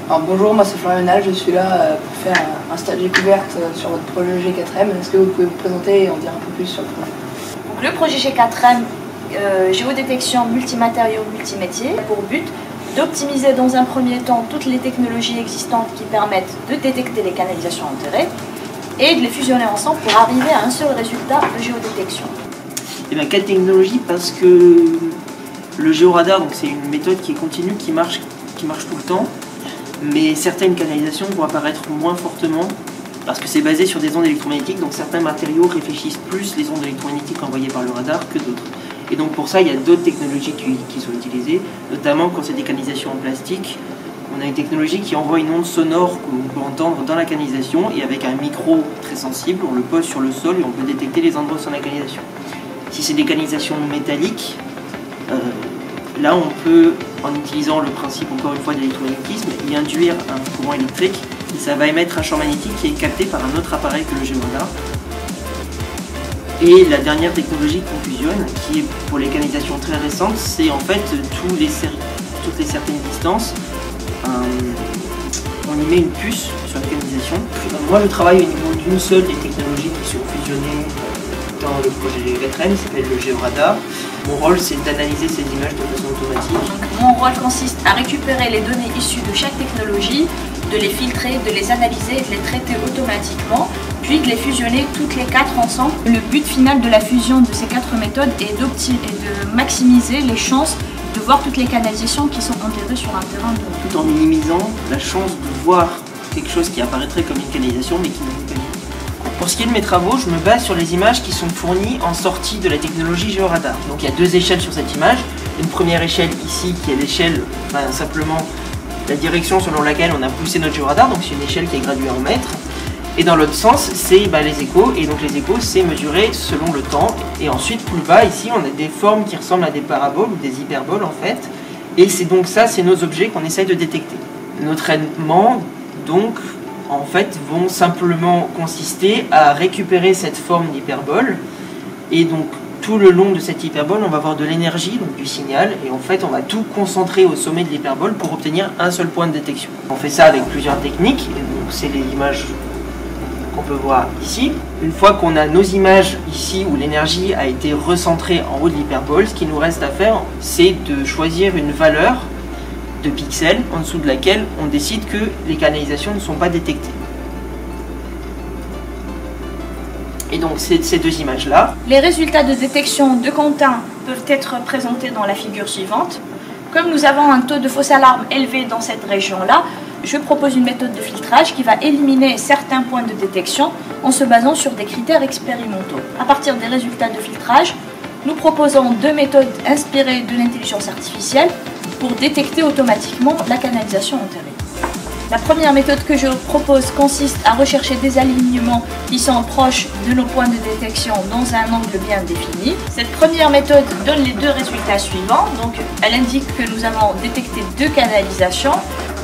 Alors, bonjour, moi c'est Florian, je suis là pour faire un stage découverte sur votre projet G4M. Est-ce que vous pouvez vous présenter et en dire un peu plus sur le projet? Donc, le projet G4M, géodétection multimatériaux multimétiers, pour but d'optimiser dans un premier temps toutes les technologies existantes qui permettent de détecter les canalisations enterrées et de les fusionner ensemble pour arriver à un seul résultat de géodétection. Et bien, quelle technologie? Parce que le géoradar, c'est une méthode qui est continue, qui marche tout le temps, mais certaines canalisations vont apparaître moins fortement parce que c'est basé sur des ondes électromagnétiques, donc certains matériaux réfléchissent plus les ondes électromagnétiques envoyées par le radar que d'autres. Et donc pour ça, il y a d'autres technologies qui sont utilisées, notamment quand c'est des canalisations en plastique. On a une technologie qui envoie une onde sonore qu'on peut entendre dans la canalisation, et avec un micro très sensible, on le pose sur le sol et on peut détecter les endroits sur la canalisation. Si c'est des canalisations métalliques, là on peut, en utilisant le principe encore une fois de l'électromagnétisme, y induire un courant électrique et ça va émettre un champ magnétique qui est capté par un autre appareil que le géoradar. Et la dernière technologie qu'on fusionne, qui est pour les canalisations très récentes, c'est en fait toutes les certaines distances, on y met une puce sur la canalisation. Moi je travaille au niveau d'une seule des technologies qui sont fusionnées dans le projet G4M, qui s'appelle le géoradar. Mon rôle, c'est d'analyser ces images de façon automatique. Donc, mon rôle consiste à récupérer les données issues de chaque technologie, de les filtrer, de les analyser, de les traiter automatiquement, puis de les fusionner toutes les quatre ensemble. Le but final de la fusion de ces quatre méthodes est de maximiser les chances de voir toutes les canalisations qui sont enterrées sur un terrain donné. Tout en minimisant la chance de voir quelque chose qui apparaîtrait comme une canalisation mais qui n'est pas. Pour ce qui est de mes travaux, je me base sur les images qui sont fournies en sortie de la technologie géoradar. Donc il y a deux échelles sur cette image. Une première échelle ici qui est l'échelle, simplement la direction selon laquelle on a poussé notre géoradar, donc c'est une échelle qui est graduée en mètres. Et dans l'autre sens, c'est les échos, et donc les échos c'est mesuré selon le temps. Et ensuite plus bas ici on a des formes qui ressemblent à des paraboles ou des hyperboles en fait. Et c'est donc ça, c'est nos objets qu'on essaye de détecter. Nos traitements donc en fait vont simplement consister à récupérer cette forme d'hyperbole, et donc tout le long de cette hyperbole on va avoir de l'énergie, donc du signal, et en fait on va tout concentrer au sommet de l'hyperbole pour obtenir un seul point de détection. On fait ça avec plusieurs techniques, et donc c'est les images qu'on peut voir ici. Une fois qu'on a nos images ici où l'énergie a été recentrée en haut de l'hyperbole, ce qu'il nous reste à faire c'est de choisir une valeur de pixels en dessous de laquelle on décide que les canalisations ne sont pas détectées. Et donc ces deux images-là. Les résultats de détection de Quentin peuvent être présentés dans la figure suivante. Comme nous avons un taux de fausse alarme élevé dans cette région-là, je propose une méthode de filtrage qui va éliminer certains points de détection en se basant sur des critères expérimentaux. À partir des résultats de filtrage, nous proposons deux méthodes inspirées de l'intelligence artificielle pour détecter automatiquement la canalisation enterrée. La première méthode que je propose consiste à rechercher des alignements qui sont proches de nos points de détection dans un angle bien défini. Cette première méthode donne les deux résultats suivants. Donc, elle indique que nous avons détecté deux canalisations.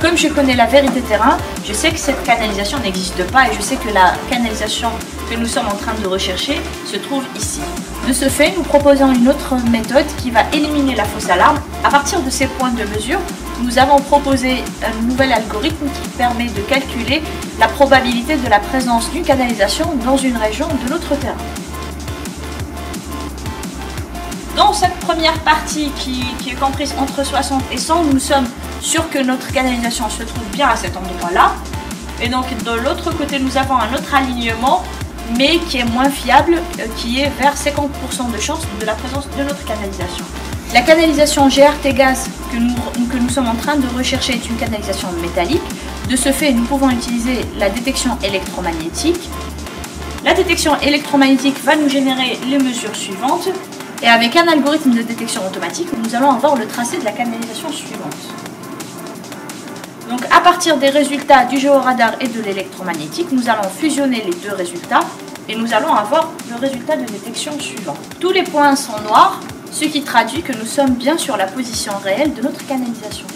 Comme je connais la vérité terrain, je sais que cette canalisation n'existe pas et je sais que la canalisation que nous sommes en train de rechercher se trouve ici. De ce fait, nous proposons une autre méthode qui va éliminer la fausse alarme. À partir de ces points de mesure, nous avons proposé un nouvel algorithme qui permet de calculer la probabilité de la présence d'une canalisation dans une région de notre terrain. Dans cette première partie qui est comprise entre 60 et 100, nous sommes sûrs que notre canalisation se trouve bien à cet endroit-là. Et donc de l'autre côté, nous avons un autre alignement, mais qui est moins fiable, qui est vers 50% de chance de la présence de notre canalisation. La canalisation GRT gaz que nous sommes en train de rechercher est une canalisation métallique. De ce fait, nous pouvons utiliser la détection électromagnétique. La détection électromagnétique va nous générer les mesures suivantes. Et avec un algorithme de détection automatique, nous allons avoir le tracé de la canalisation suivante. Donc à partir des résultats du géoradar et de l'électromagnétique, nous allons fusionner les deux résultats et nous allons avoir le résultat de détection suivant. Tous les points sont noirs, ce qui traduit que nous sommes bien sur la position réelle de notre canalisation.